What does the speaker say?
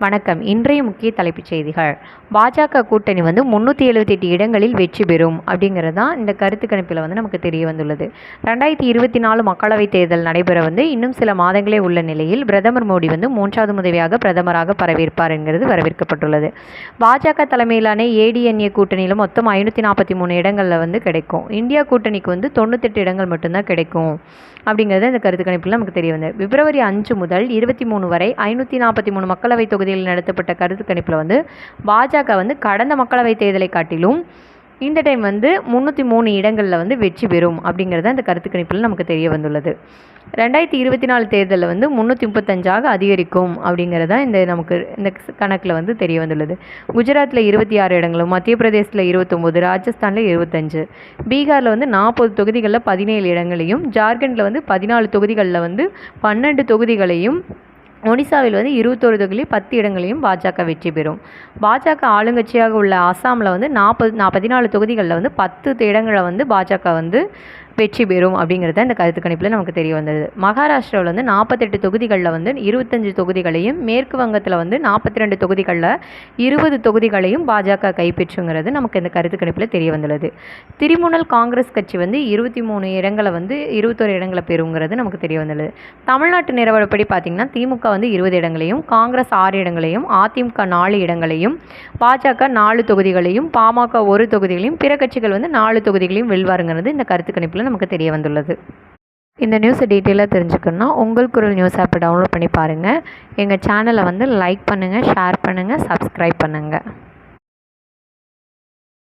வணக்கம். இன்றைய முக்கிய தலைப்புச் செய்திகள். பாஜக கூட்டணி 378 இடங்களில் வெற்றி பெறும் அப்படிங்கிறது தான் இந்த கருத்து கணிப்பில் நமக்கு தெரிய வந்துள்ளது. 2024 மக்களவைத் தேர்தல் நடைபெற இன்னும் சில மாதங்களே உள்ள நிலையில் பிரதமர் மோடி 3வது முறையாக பிரதமராக பதவியேற்பார் என்கிறது வரவேற்கப்பட்டுள்ளது. பாஜக தலைமையிலான ஏடிஎன்ஏ கூட்டணியில் மொத்தம் 543 இடங்களில் கிடைக்கும். இந்தியா கூட்டணிக்கு 98 இடங்கள் மட்டும்தான் கிடைக்கும் அப்படிங்கிறது இந்த கருத்து கணிப்பில் நமக்கு தெரிய வந்தது. பிப்ரவரி 5 முதல் 23 வரை 543 மக்களவைத் தொகுதியில் நடத்தப்பட்ட கருத்து கணிப்பில் பாஜக கடந்த மக்களவைத் தேர்தலை காட்டிலும் இந்த டைம் 303 இடங்களில் வெற்றி பெறும் அப்படிங்கிறத இந்த கருத்து கணிப்பில் நமக்கு தெரிய வந்துள்ளது. 2024 தேர்தலில் 335ஆக அதிகரிக்கும் அப்படிங்கிறத இந்த கணக்கில் தெரிய வந்துள்ளது. குஜராத்தில் 26 இடங்களும், மத்திய பிரதேசத்தில் 29, ராஜஸ்தானில் 25, பீகாரில் 40 தொகுதிகளில் 17 இடங்களையும், ஜார்க்கண்டில் 14 தொகுதிகளில் 12 தொகுதிகளையும், ஒடிசாவில் 21 தொகுதியில் 10 இடங்களையும் பாஜக வெற்றி பெறும். பாஜக ஆளுங்கட்சியாக உள்ள அசாமில் 14 தொகுதிகளில் 10 இடங்களை பாஜக வெற்றி பெறும் அப்படிங்கிறத இந்த கருத்து கணிப்பில் நமக்கு தெரிய வந்தது. மகாராஷ்டிராவில் 48 தொகுதிகளில் 25 தொகுதிகளையும், மேற்கு வங்கத்தில் 42 தொகுதிகளில் 20 தொகுதிகளையும் பாஜக கைப்பற்றுங்கிறது நமக்கு இந்த கருத்து கணிப்பில் தெரிய வந்துள்ளது. திரிணாமுல் காங்கிரஸ் கட்சி 23 இடங்களை 21 இடங்களை பெறுங்கிறது நமக்கு தெரிய வந்துள்ளது. தமிழ்நாட்டு நிலவரப்படி பார்த்திங்கன்னா திமுக 20 இடங்களையும், காங்கிரஸ் 6 இடங்களையும், அதிமுக 4 இடங்களையும், பாஜக 4 தொகுதிகளையும், பாமக 1 தொகுதிகளையும், பிற கட்சிகள் 4 தொகுதிகளையும் வெல்வாருங்கிறது இந்த கருத்து கணிப்பில் நமக்கு தெரிய வந்துள்ளது. இந்த நியூஸை டீட்டெயிலாக தெரிஞ்சுக்கணுன்னா உங்கள் குரல் நியூஸ் ஆப்பை டவுன்லோட் பண்ணி பாருங்கள். எங்கள் சேனலை லைக் பண்ணுங்கள், ஷேர் பண்ணுங்கள், சப்ஸ்கிரைப் பண்ணுங்கள்.